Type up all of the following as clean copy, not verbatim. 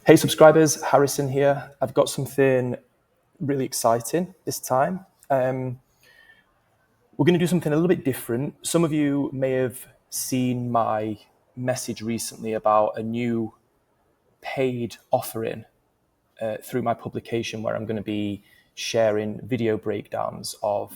Hey subscribers, Harrison here. I've got something really exciting this time. We're going to do something a little bit different. Some of you may have seen my message recently about a new paid offering through my publication where I'm going to be sharing video breakdowns of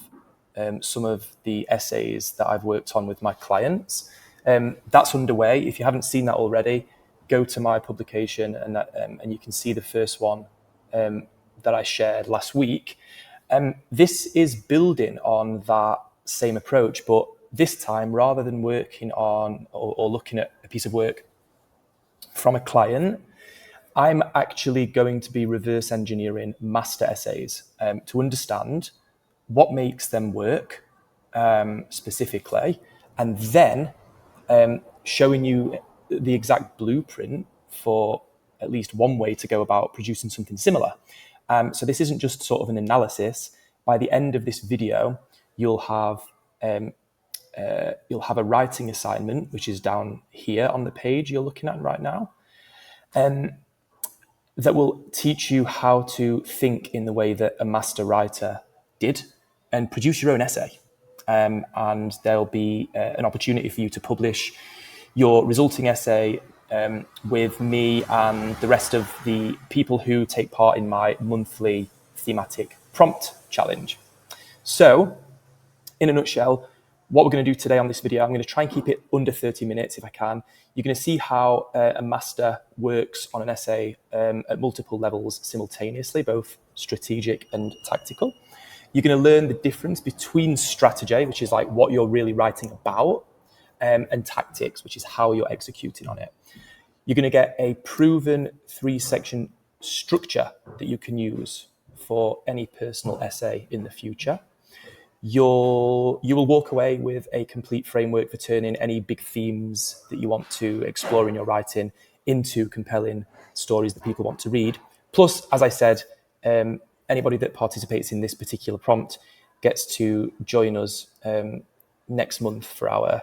some of the essays that I've worked on with my clients. That's underway. If you haven't seen that already, go to my publication and you can see the first one that I shared last week. This is building on that same approach, but this time, rather than working on or looking at a piece of work from a client, I'm actually going to be reverse engineering master essays to understand what makes them work specifically, and then showing you the exact blueprint for at least one way to go about producing something similar. So this isn't just sort of an analysis. By the end of this video, you'll have a writing assignment, which is down here on the page you're looking at right now, that will teach you how to think in the way that a master writer did and produce your own essay. And there'll be an opportunity for you to publish your resulting essay with me and the rest of the people who take part in my monthly thematic prompt challenge. So, in a nutshell, what we're going to do today on this video, I'm going to try and keep it under 30 minutes if I can. You're going to see how a master works on an essay at multiple levels simultaneously, both strategic and tactical. You're going to learn the difference between strategy, which is like what you're really writing about, and tactics, which is how you're executing on it. You're going to get a proven 3-section structure that you can use for any personal essay in the future. You will walk away with a complete framework for turning any big themes that you want to explore in your writing into compelling stories that people want to read. Plus, as I said, anybody that participates in this particular prompt gets to join us next month for our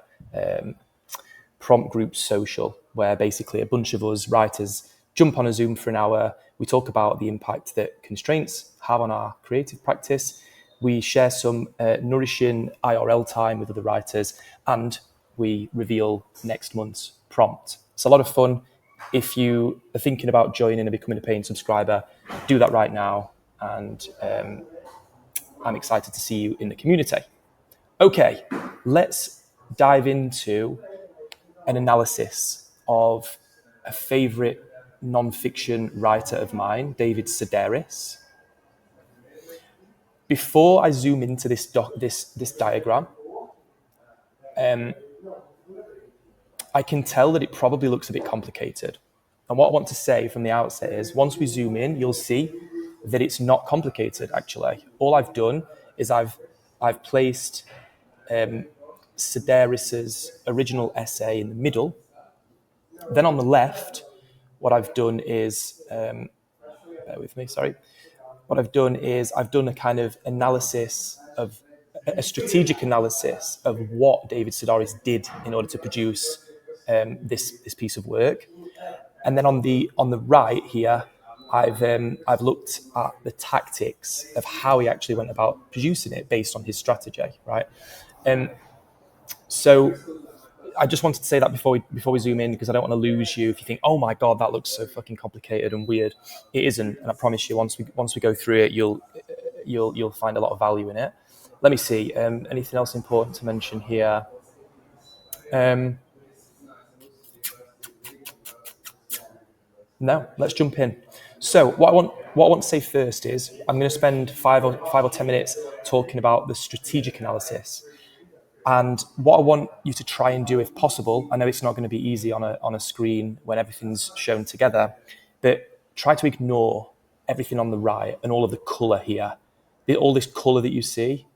prompt group social, where basically a bunch of us writers jump on a Zoom for an hour. We talk about the impact that constraints have on our creative practice. We share some nourishing IRL time with other writers, and we reveal next month's prompt. It's a lot of fun. If you are thinking about joining and becoming a paying subscriber, do that right now. And I'm excited to see you in the community. Okay, let's dive into an analysis of a favorite nonfiction writer of mine, David Sedaris. Before I zoom into this diagram, I can tell that it probably looks a bit complicated. And what I want to say from the outset is, once we zoom in, you'll see that it's not complicated, actually. All I've done is I've placed Sedaris's original essay in the middle. Then on the left, what I've done is, bear with me, sorry. What I've done is I've done a kind of analysis of a strategic analysis of what David Sedaris did in order to produce this piece of work. And then on the right here, I've looked at the tactics of how he actually went about producing it based on his strategy, right? So I just wanted to say that before we zoom in, because I don't want to lose you if you think, oh my God, that looks so fucking complicated and weird. It isn't, and I promise you, once we go through it, you'll find a lot of value in it. Let me see. Anything else important to mention here? No, let's jump in. So what I want to say first is I'm going to spend 5 or 10 minutes talking about the strategic analysis. And what I want you to try and do, if possible, I know it's not going to be easy on a screen when everything's shown together, but try to ignore everything on the right and all of the colour here. All this colour that you see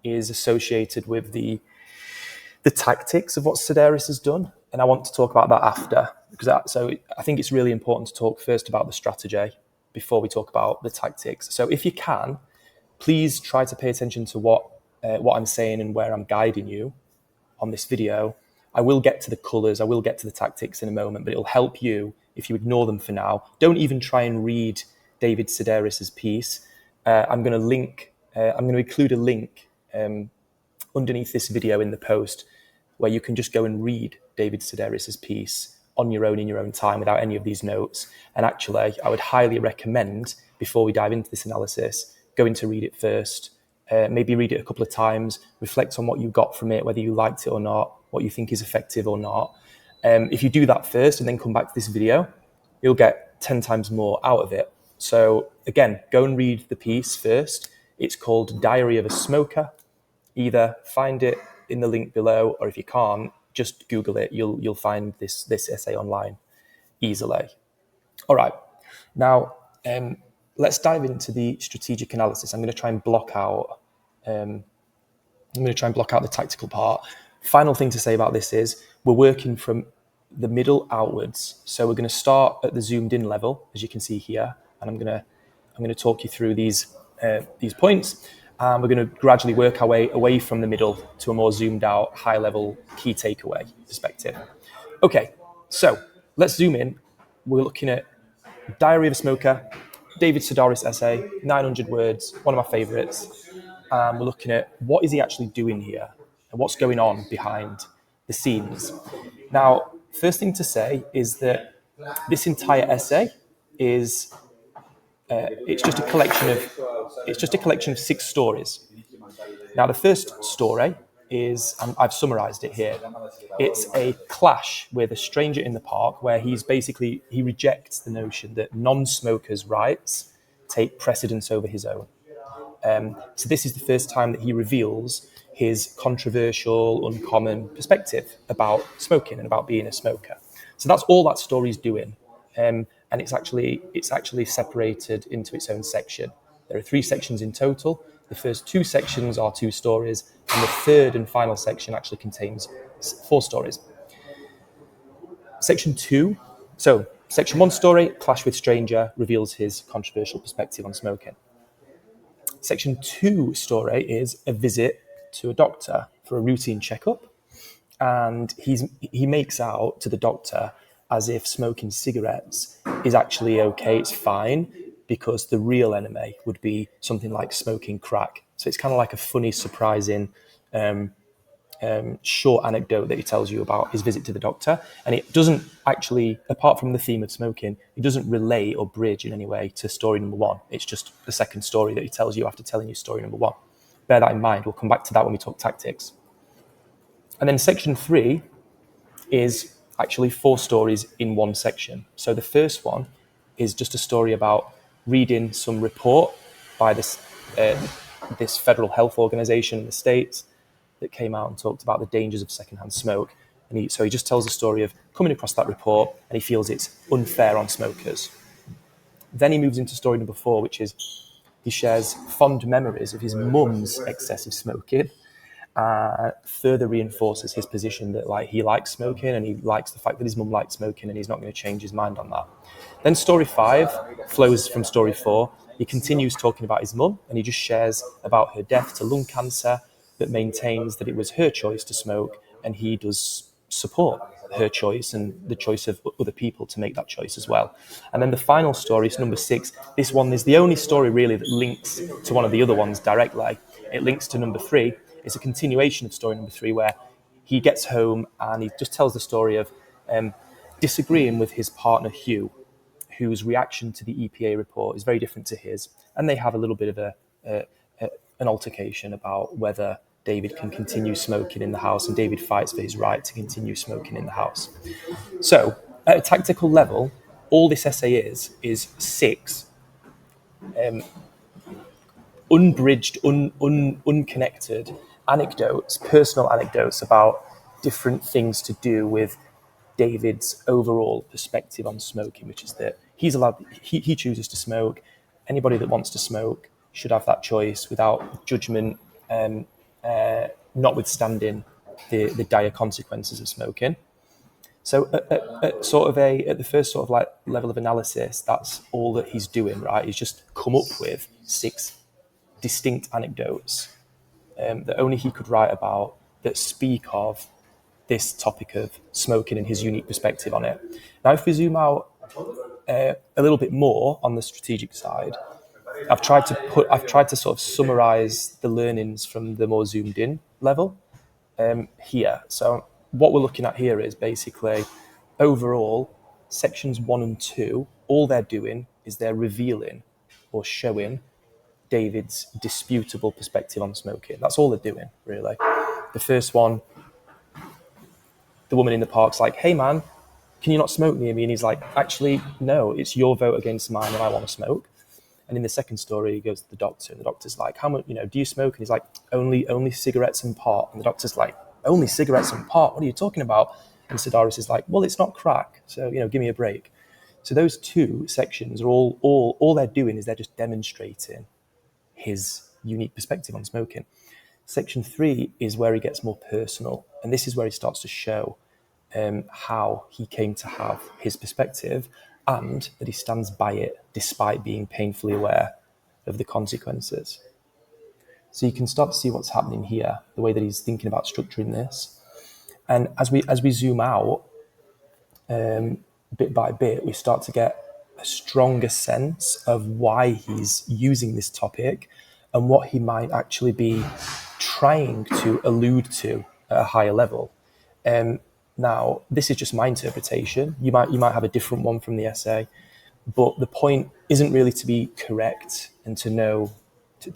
is associated with the tactics of what Sedaris has done. And I want to talk about that after. So I think it's really important to talk first about the strategy before we talk about the tactics. So if you can, please try to pay attention to what I'm saying and where I'm guiding you on this video. I will get to the colours, I will get to the tactics in a moment, but it'll help you if you ignore them for now. Don't even try and read David Sedaris's piece. I'm going to include a link underneath this video in the post where you can just go and read David Sedaris's piece on your own in your own time without any of these notes. And actually, I would highly recommend, before we dive into this analysis, going to read it first. Maybe read it a couple of times, reflect on what you got from it, whether you liked it or not, what you think is effective or not. If you do that first and then come back to this video, you'll get 10 times more out of it. So again, go and read the piece first. It's called Diary of a Smoker. Either find it in the link below, or if you can't, just Google it. You'll find this essay online easily. All right, now let's dive into the strategic analysis. I'm going to try and block out the tactical part. Final thing to say about this is we're working from the middle outwards. So we're going to start at the zoomed in level, as you can see here, and I'm going to talk you through these points. And we're going to gradually work our way away from the middle to a more zoomed out, high level key takeaway perspective. Okay, so let's zoom in. We're looking at Diary of a Smoker, David Sedaris essay, 900 words, one of my favorites. We're looking at what is he actually doing here and what's going on behind the scenes. Now, first thing to say is that this entire essay is it's just a collection of 6 stories. Now, the first story is, and I've summarized it here, it's a clash with a stranger in the park where he rejects the notion that non-smokers' rights take precedence over his own. So this is the first time that he reveals his controversial, uncommon perspective about smoking and about being a smoker. So that's all that story's doing. And it's actually separated into its own section. There are 3 sections in total. The first 2 sections are 2 stories, and the third and final section actually contains 4 stories. Section 1 story, clash with stranger, reveals his controversial perspective on smoking. Section 2 story is a visit to a doctor for a routine checkup, and he makes out to the doctor as if smoking cigarettes is actually okay, it's fine, because the real enemy would be something like smoking crack. So it's kind of like a funny, surprising, short anecdote that he tells you about his visit to the doctor. And it doesn't actually, apart from the theme of smoking, it doesn't relate or bridge in any way to story number 1. It's just the second story that he tells you after telling you story number 1. Bear that in mind. We'll come back to that when we talk tactics. And then section 3 is actually 4 stories in one section. So the first one is just a story about reading some report by this federal health organization in the States that came out and talked about the dangers of secondhand smoke. And so he just tells the story of coming across that report, and he feels it's unfair on smokers. Then he moves into story number 4, which is he shares fond memories of his mum's excessive smoking. Further reinforces his position that he likes smoking, and he likes the fact that his mum likes smoking, and he's not going to change his mind on that. Then story 5 flows from story 4. He continues talking about his mum, and he just shares about her death to lung cancer, but maintains that it was her choice to smoke, and he does support her choice and the choice of other people to make that choice as well. And then the final story is number 6. This one is the only story really that links to one of the other ones directly. It links to number 3. It's a continuation of story number 3, where he gets home and he just tells the story of disagreeing with his partner Hugh, whose reaction to the EPA report is very different to his, and they have a little bit of an altercation about whether David can continue smoking in the house, and David fights for his right to continue smoking in the house. So, at a tactical level, all this essay is 6 unbridged, unconnected anecdotes, personal anecdotes about different things to do with David's overall perspective on smoking, which is that he's allowed, he chooses to smoke. Anybody that wants to smoke should have that choice without judgment, notwithstanding the dire consequences of smoking. So at the first sort of level of analysis, that's all that he's doing, right? He's just come up with 6 distinct anecdotes that only he could write about, that speak of this topic of smoking and his unique perspective on it. Now, if we zoom out a little bit more on the strategic side, I've tried to sort of summarize the learnings from the more zoomed in level here. So what we're looking at here is basically overall sections 1 and 2, all they're doing is they're revealing or showing David's disputable perspective on smoking. That's all they're doing, really. The first one, the woman in the park's like, "Hey man, can you not smoke near me?" And he's like, "Actually, no, it's your vote against mine and I want to smoke." And in the second story, he goes to the doctor, and the doctor's like, "How much, do you smoke?" And he's like, only cigarettes and pot. And the doctor's like, "Only cigarettes and pot? What are you talking about?" And Sedaris is like, "Well, it's not crack, so, give me a break." So those two sections are all they're doing is they're just demonstrating his unique perspective on smoking. Section 3 is where he gets more personal, and this is where he starts to show how he came to have his perspective and that he stands by it despite being painfully aware of the consequences. So you can start to see what's happening here, the way that he's thinking about structuring this. And as we zoom out, bit by bit, we start to get a stronger sense of why he's using this topic and what he might actually be trying to allude to at a higher level. Now, this is just my interpretation. You might have a different one from the essay, but the point isn't really to be correct and to know.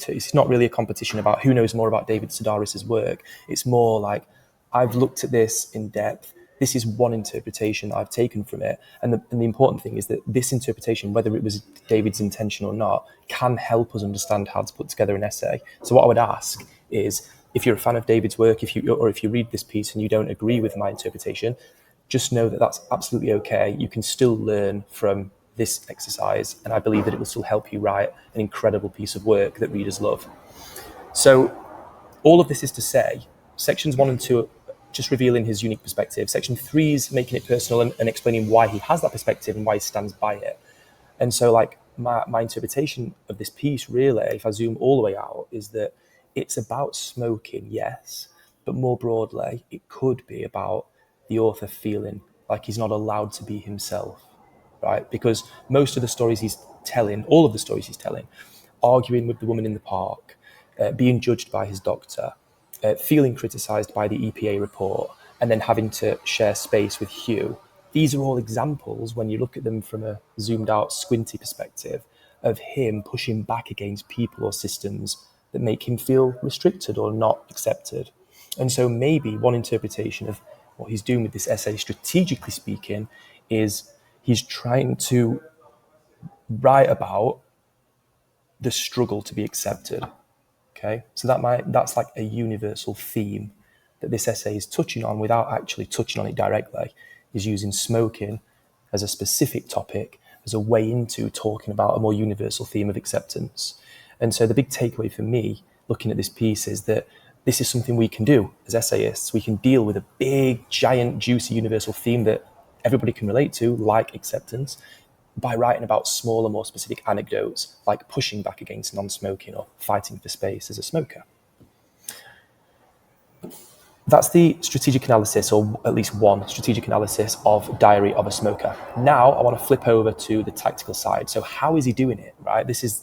It's not really a competition about who knows more about David Sedaris' work. It's more like, I've looked at this in depth. This is one interpretation that I've taken from it. And the important thing is that this interpretation, whether it was David's intention or not, can help us understand how to put together an essay. So what I would ask is, if you're a fan of David's work, if you read this piece and you don't agree with my interpretation, just know that that's absolutely okay. You can still learn from this exercise, and I believe that it will still help you write an incredible piece of work that readers love. So all of this is to say, sections 1 and 2 are just revealing his unique perspective. Section 3 is making it personal and explaining why he has that perspective and why he stands by it. And so, like, my interpretation of this piece, really, if I zoom all the way out, is that it's about smoking, yes, but more broadly, it could be about the author feeling like he's not allowed to be himself, right? Because most of the stories he's telling, all of the stories he's telling, arguing with the woman in the park, being judged by his doctor, feeling criticised by the EPA report, and then having to share space with Hugh. These are all examples, when you look at them from a zoomed out, squinty perspective, of him pushing back against people or systems that make him feel restricted or not accepted. And so maybe one interpretation of what he's doing with this essay, strategically speaking, is he's trying to write about the struggle to be accepted. Okay, so that's like a universal theme that this essay is touching on without actually touching on it directly, is using smoking as a specific topic, as a way into talking about a more universal theme of acceptance. And so the big takeaway for me, looking at this piece, is that this is something we can do as essayists. We can deal with a big, giant, juicy universal theme that everybody can relate to, like acceptance, by writing about smaller, more specific anecdotes, like pushing back against non-smoking or fighting for space as a smoker. That's the strategic analysis, or at least one strategic analysis of Diary of a Smoker. Now I want to flip over to the tactical side. So how is he doing it, right? This.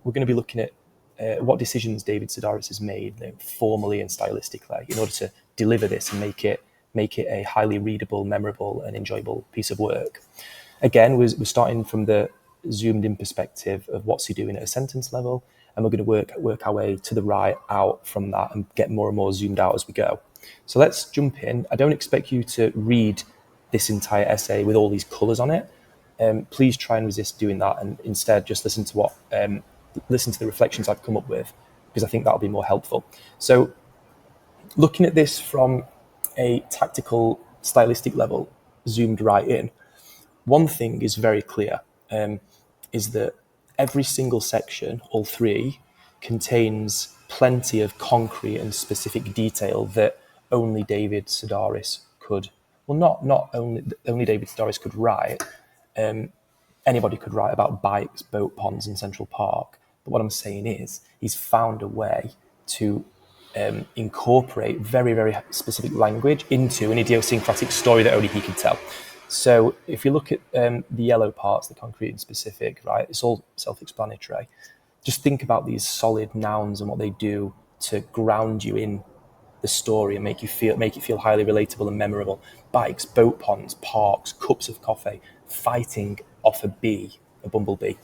We're going to be looking at what decisions David Sedaris has made, formally and stylistically, in order to deliver this and make it a highly readable, memorable, and enjoyable piece of work. Again, we're starting from the zoomed-in perspective of what's he doing at a sentence level, and we're going to work our way to the right out from that and get more and more zoomed out as we go. So let's jump in. I don't expect you to read this entire essay with all these colours on it. Please try and resist doing that, and instead just listen to the reflections I've come up with, because I think that'll be more helpful. So looking at this from a tactical, stylistic level, zoomed right in, one thing is very clear, is that every single section, all three, contains plenty of concrete and specific detail that only David Sedaris could, well, not only David Sedaris could write. Anybody could write about bikes, boat ponds in Central Park. But what I'm saying is, he's found a way to incorporate very, very specific language into an idiosyncratic story that only he can tell. So if you look at the yellow parts, the concrete and specific, right, it's all self-explanatory. Just think about these solid nouns and what they do to ground you in the story and make it feel highly relatable and memorable. Bikes, boat ponds, parks, cups of coffee, fighting off a bumblebee,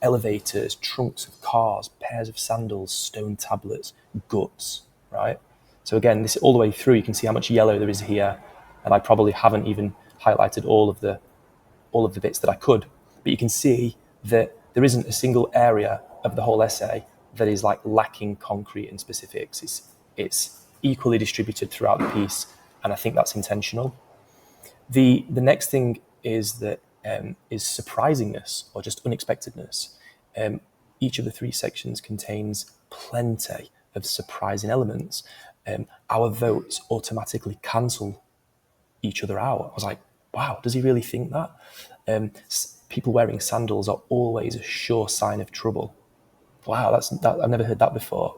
elevators, trunks of cars, pairs of sandals, stone tablets, guts, right? So again, this all the way through, you can see how much yellow there is here, and I probably haven't even highlighted all of the bits that I could, but you can see that there isn't a single area of the whole essay that is like lacking concrete and specifics. It's equally distributed throughout the piece, and I think that's intentional. The next thing is that is surprisingness or just unexpectedness. Each of the three sections contains plenty of surprising elements. Our votes automatically cancel each other out. I was like, wow, does he really think that? People wearing sandals are always a sure sign of trouble. Wow, I've never heard that before.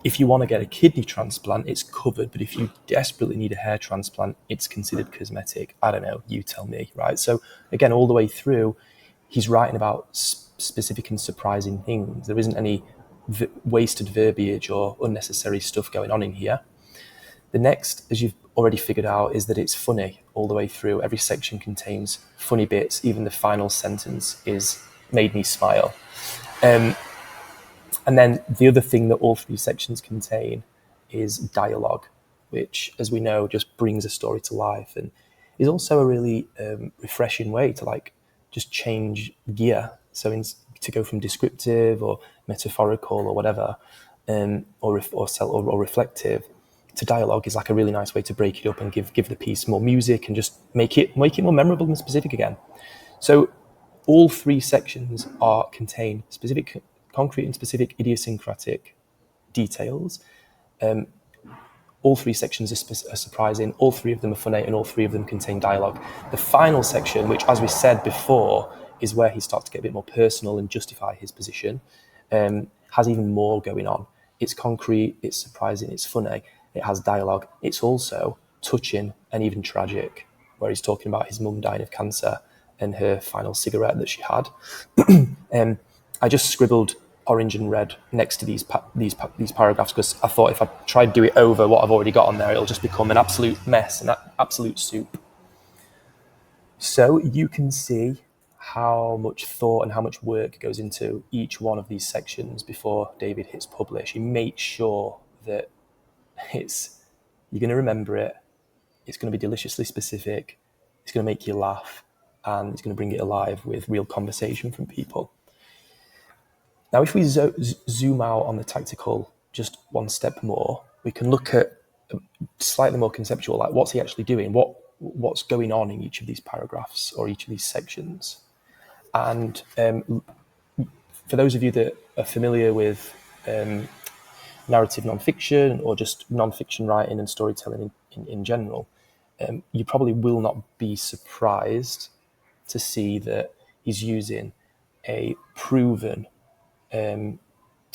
If you want to get a kidney transplant, it's covered, but if you desperately need a hair transplant, it's considered cosmetic. I don't know, you tell me, right? So again, all the way through, he's writing about specific and surprising things. There isn't any wasted verbiage or unnecessary stuff going on in here. The next, as you've already figured out, is that it's funny all the way through. Every section contains funny bits. Even the final sentence is made me smile. And then the other thing that all three sections contain is dialogue, which, as we know, just brings a story to life and is also a really refreshing way to like just change gear. So to go from descriptive or metaphorical or whatever, or reflective, to dialogue is like a really nice way to break it up and give the piece more music and just make it more memorable and specific again. So all three sections contain specific, concrete and specific idiosyncratic details. All three sections are surprising, all three of them are funny, and all three of them contain dialogue. The final section, which, as we said before, is where he starts to get a bit more personal and justify his position, has even more going on. It's concrete, it's surprising, it's funny, it has dialogue. It's also touching and even tragic, where he's talking about his mum dying of cancer and her final cigarette that she had. I just scribbled orange and red next to these paragraphs because I thought if I try to do it over what I've already got on there, it'll just become an absolute mess, an absolute soup. So you can see how much thought and how much work goes into each one of these sections before David hits publish. He makes sure that you're going to remember it, it's going to be deliciously specific, it's going to make you laugh, and it's going to bring it alive with real conversation from people. Now, if we zoom out on the tactical just one step more, we can look at slightly more conceptual, like what's he actually doing? What's going on in each of these paragraphs or each of these sections? And for those of you that are familiar with narrative nonfiction or just nonfiction writing and storytelling in general, you probably will not be surprised to see that he's using a proven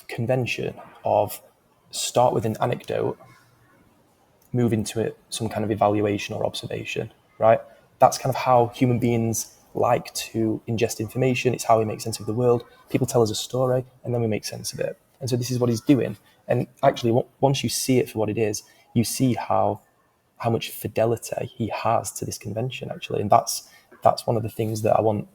convention of start with an anecdote, move into it, some kind of evaluation or observation, right? That's kind of how human beings like to ingest information. It's how we make sense of the world. People tell us a story and then we make sense of it. And so this is what he's doing. And actually, once you see it for what it is, you see how much fidelity he has to this convention, actually. And that's one of the things that I want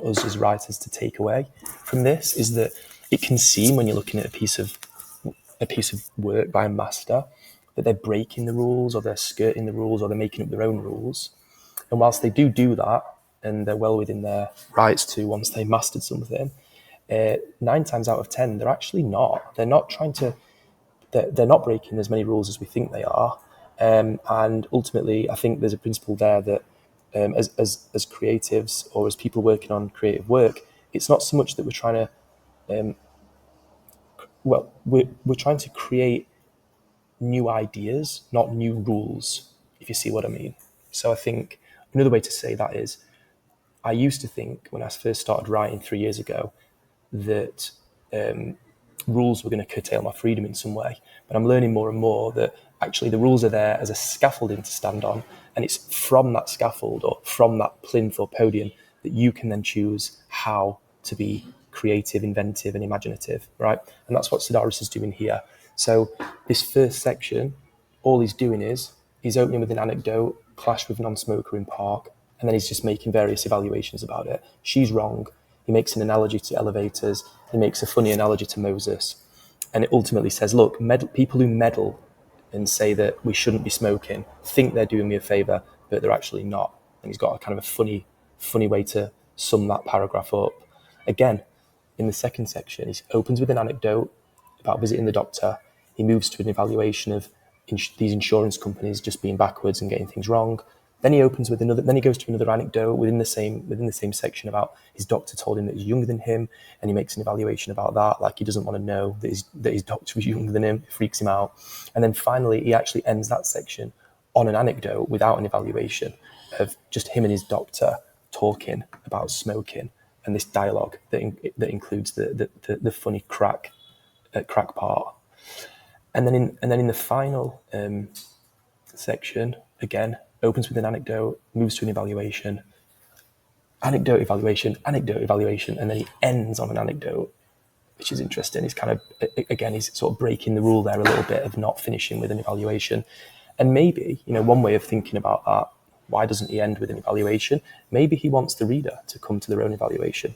us as writers to take away from this, is that it can seem when you're looking at a piece of work by a master that they're breaking the rules or they're skirting the rules or they're making up their own rules. And whilst they do that, and they're well within their rights to once they mastered something, 9 times out of 10, they're actually not. They're not not breaking as many rules as we think they are. And ultimately, I think there's a principle there that as creatives or as people working on creative work, it's not so much that we're trying to, we're trying to create new ideas, not new rules, if you see what I mean. So I think another way to say that is, I used to think when I first started writing 3 years ago that rules were going to curtail my freedom in some way. But I'm learning more and more that actually the rules are there as a scaffolding to stand on, and it's from that scaffold or from that plinth or podium that you can then choose how to be creative, inventive, and imaginative, right? And that's what Sedaris is doing here. So this first section, all he's doing is he's opening with an anecdote, clash with non-smoker in park, and then he's just making various evaluations about it. She's wrong. He makes an analogy to elevators. He makes a funny analogy to Moses. And it ultimately says, look, people who meddle and say that we shouldn't be smoking think they're doing me a favour, but they're actually not. And he's got a kind of a funny way to sum that paragraph up. Again, in the second section, he opens with an anecdote about visiting the doctor. He moves to an evaluation of these insurance companies just being backwards and getting things wrong. Then he opens with another. Then he goes to another anecdote within the same section about his doctor told him that he's younger than him, and he makes an evaluation about that. Like he doesn't want to know that his doctor was younger than him. It freaks him out. And then finally, he actually ends that section on an anecdote without an evaluation of just him and his doctor talking about smoking and this dialogue that includes the funny crack part. And then in the final section, again, opens with an anecdote, moves to an evaluation, anecdote, evaluation, and then he ends on an anecdote, which is interesting. He's kind of, again, he's sort of breaking the rule there a little bit of not finishing with an evaluation. And maybe, one way of thinking about that, why doesn't he end with an evaluation? Maybe he wants the reader to come to their own evaluation.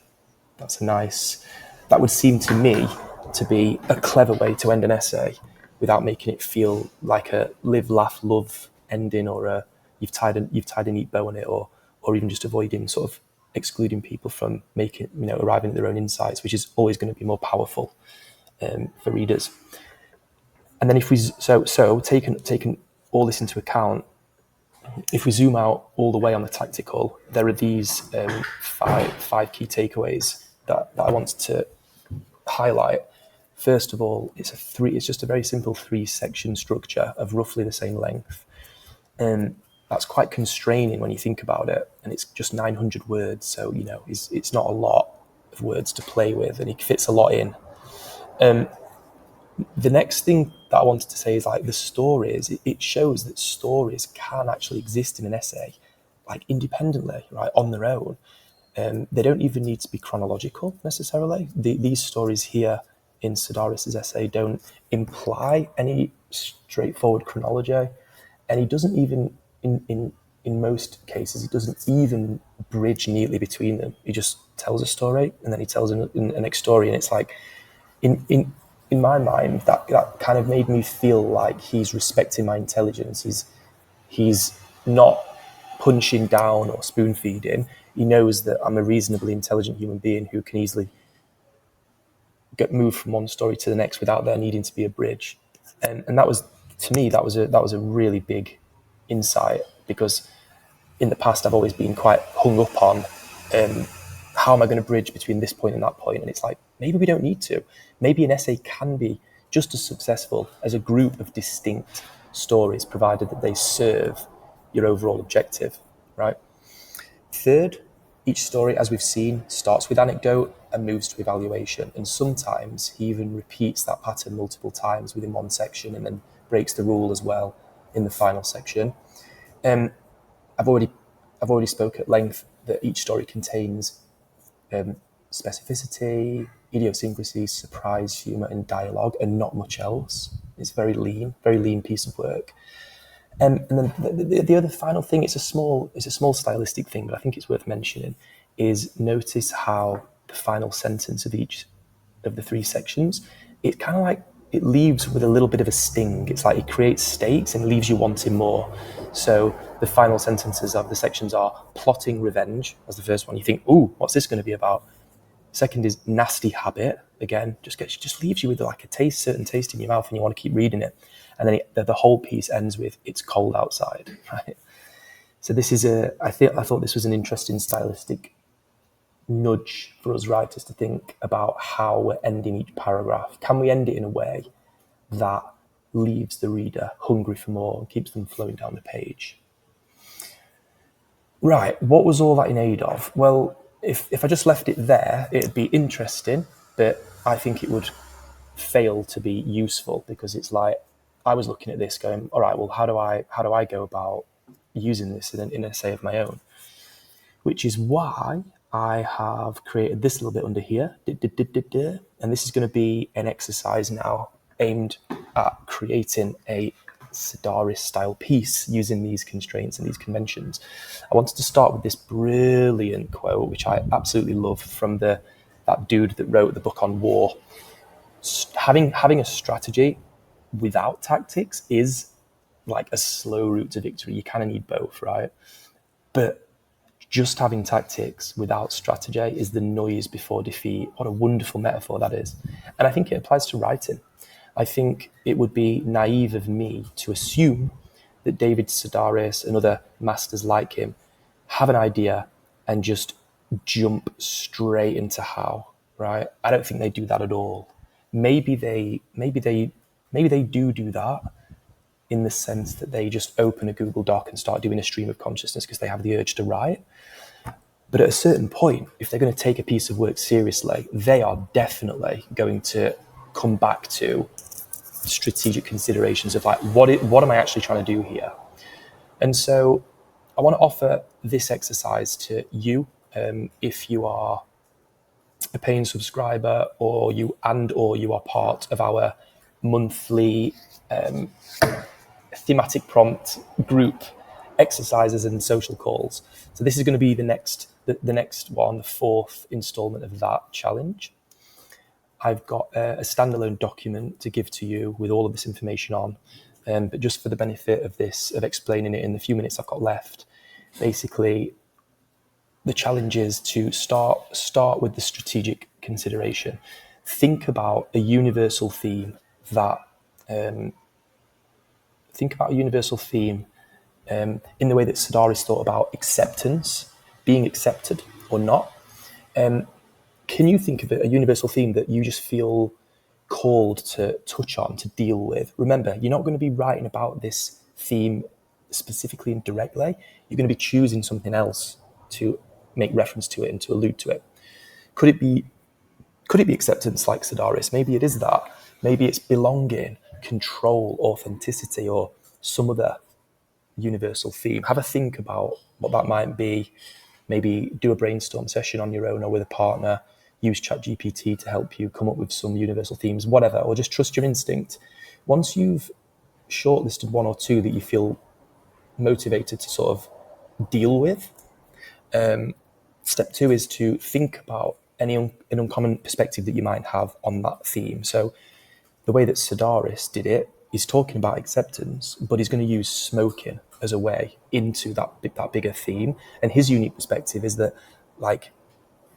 That would seem to me to be a clever way to end an essay without making it feel like a live, laugh, love ending, or a you've tied a neat bow on it, or even just avoiding sort of excluding people from making, arriving at their own insights, which is always going to be more powerful for readers. And then if we taking all this into account, if we zoom out all the way on the tactical, there are these five key takeaways that I want to highlight. First of all, it's just a very simple 3-section structure of roughly the same length. And that's quite constraining when you think about it. And it's just 900 words. So, it's not a lot of words to play with, and he fits a lot in. The next thing that I wanted to say is like the stories. It shows that stories can actually exist in an essay, like independently, right, on their own. They don't even need to be chronological necessarily. These stories here in Sedaris' essay don't imply any straightforward chronology, and he doesn't even, in most cases, he doesn't even bridge neatly between them. He just tells a story, and then he tells an next story, and it's like, in my mind, that kind of made me feel like he's respecting my intelligence. He's not punching down or spoon feeding. He knows that I'm a reasonably intelligent human being who can easily get moved from one story to the next without there needing to be a bridge. And that was, to me, that was a really big insight, because in the past I've always been quite hung up on how am I going to bridge between this point and that point? And it's like, maybe we don't need to. Maybe an essay can be just as successful as a group of distinct stories, provided that they serve your overall objective, right? Third, each story, as we've seen, starts with anecdote and moves to evaluation. And sometimes he even repeats that pattern multiple times within one section and then breaks the rule as well in the final section. I've already spoke at length that each story contains specificity, idiosyncrasy, surprise, humour, and dialogue, and not much else. It's very lean piece of work. And then the other final thing, it's a small stylistic thing, but I think it's worth mentioning, is notice how the final sentence of each of the 3 sections, it kind of like, it leaves with a little bit of a sting. It's like it creates stakes and leaves you wanting more. So the final sentences of the sections are plotting revenge as the first one. You think, ooh, what's this going to be about? Second is nasty habit. Again, just leaves you with like a certain taste in your mouth, and you want to keep reading it. And then the whole piece ends with it's cold outside. Right? So this is I thought this was an interesting stylistic nudge for us writers to think about how we're ending each paragraph. Can we end it in a way that leaves the reader hungry for more and keeps them flowing down the page? Right, what was all that in aid of? Well, if I just left it there, it'd be interesting, but I think it would fail to be useful, because it's like I was looking at this going, all right, well, how do I go about using this in an essay of my own? Which is why I have created this little bit under here, and this is going to be an exercise now aimed at creating a Sedaris style piece using these constraints and these conventions. I wanted to start with this brilliant quote, which I absolutely love, from that dude that wrote the book on war. Having a strategy without tactics is like a slow route to victory. You kind of need both, right? But just having tactics without strategy is the noise before defeat. What a wonderful metaphor that is. And I think it applies to writing. I think it would be naive of me to assume that David Sedaris and other masters like him have an idea and just jump straight into how, right? I don't think they do that at all. Maybe they do that in the sense that they just open a Google Doc and start doing a stream of consciousness because they have the urge to write. But at a certain point, if they're going to take a piece of work seriously, they are definitely going to come back to strategic considerations of like, what am I actually trying to do here? And so I want to offer this exercise to you, if you are a paying subscriber, or you are part of our monthly thematic prompt group exercises and social calls. So this is going to be the next one, the fourth installment of that challenge. I've got a standalone document to give to you with all of this information on, but just for the benefit of explaining it in the few minutes I've got left, basically the challenge is to start with the strategic consideration. Think about a universal theme in the way that Sedaris thought about acceptance, being accepted or not. Can you think of a universal theme that you just feel called to touch on, to deal with? Remember, you're not going to be writing about this theme specifically and directly. You're going to be choosing something else to make reference to it and to allude to it. Could it be acceptance, like Sedaris? Maybe it is that. Maybe it's belonging, control, authenticity, or some other universal theme. Have a think about what that might be. Maybe do a brainstorm session on your own or with a partner. Use ChatGPT to help you come up with some universal themes, whatever, or just trust your instinct. Once you've shortlisted one or two that you feel motivated to sort of deal with, step 2 is to think about an uncommon perspective that you might have on that theme. So the way that Sedaris did it is talking about acceptance, but he's going to use smoking as a way into that bigger theme. And his unique perspective is that, like,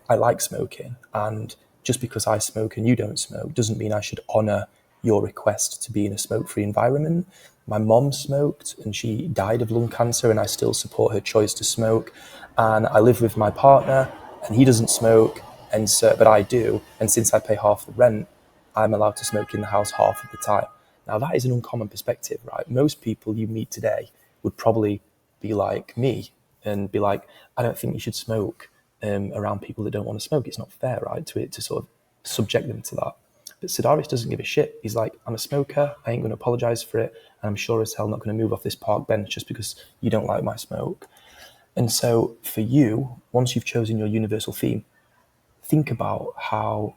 I like smoking, and just because I smoke and you don't smoke doesn't mean I should honour your request to be in a smoke-free environment. My mom smoked and she died of lung cancer, and I still support her choice to smoke. And I live with my partner and he doesn't smoke, but I do. And since I pay half the rent, I'm allowed to smoke in the house half of the time. Now that is an uncommon perspective, right? Most people you meet today would probably be like me and be like, I don't think you should smoke around people that don't want to smoke. It's not fair, right, to sort of subject them to that. But Sedaris doesn't give a shit. He's like, I'm a smoker, I ain't going to apologise for it, and I'm sure as hell not going to move off this park bench just because you don't like my smoke. And so for you, once you've chosen your universal theme, think about how,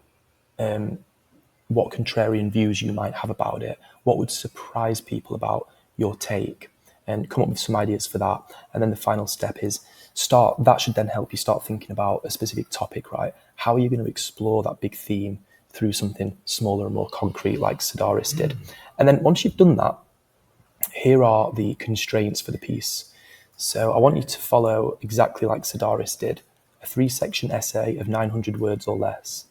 what contrarian views you might have about it, what would surprise people about your take, and come up with some ideas for that. And then the final step is that should then help you start thinking about a specific topic, right? How are you going to explore that big theme through something smaller and more concrete like Sedaris did? And then once you've done that, here are the constraints for the piece. So I want you to follow exactly like Sedaris did, a 3-section essay of 900 words or less.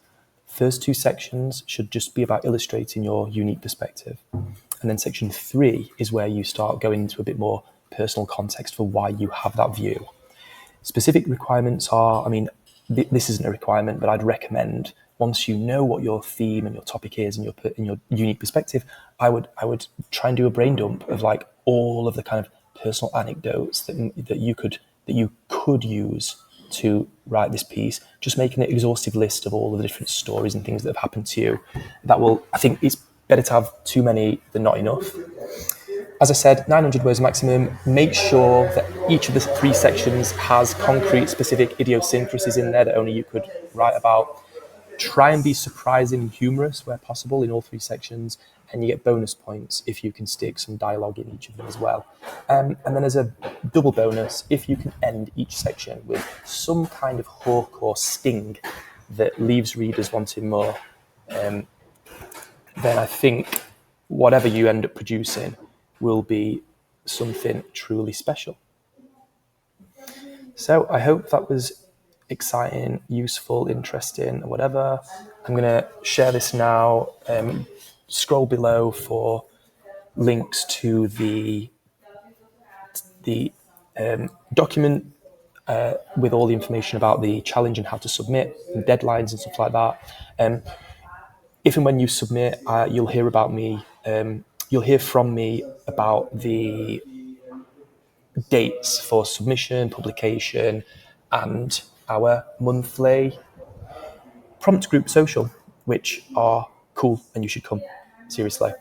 First 2 sections should just be about illustrating your unique perspective. And then section 3 is where you start going into a bit more personal context for why you have that view. Specific requirements are, this isn't a requirement, but I'd recommend, once you know what your theme and your topic is and your unique perspective, I would try and do a brain dump of all of the kind of personal anecdotes that you could use to write this piece, just make an exhaustive list of all of the different stories and things that have happened to you. That will, I think it's better to have too many than not enough. As I said, 900 words maximum. Make sure that each of the 3 sections has concrete, specific idiosyncrasies in there that only you could write about. Try and be surprising and humorous where possible in all 3 sections, and you get bonus points if you can stick some dialogue in each of them as well. And then as a double bonus, if you can end each section with some kind of hook or sting that leaves readers wanting more, then I think whatever you end up producing will be something truly special. So I hope that was exciting, useful, interesting, or whatever. I'm going to share this now. Scroll below for links to the document with all the information about the challenge and how to submit and deadlines and stuff like that. If and when you submit, you'll hear about me. You'll hear from me about the dates for submission, publication, and our monthly prompt group social, which are cool and you should come. Seriously.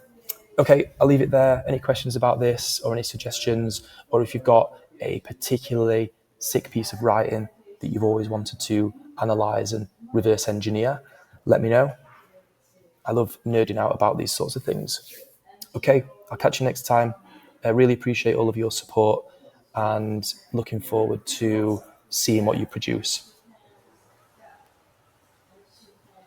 Okay, I'll leave it there. Any questions about this or any suggestions, or if you've got a particularly sick piece of writing that you've always wanted to analyze and reverse engineer, let me know. I love nerding out about these sorts of things. Okay, I'll catch you next time. I really appreciate all of your support and looking forward to seeing what you produce.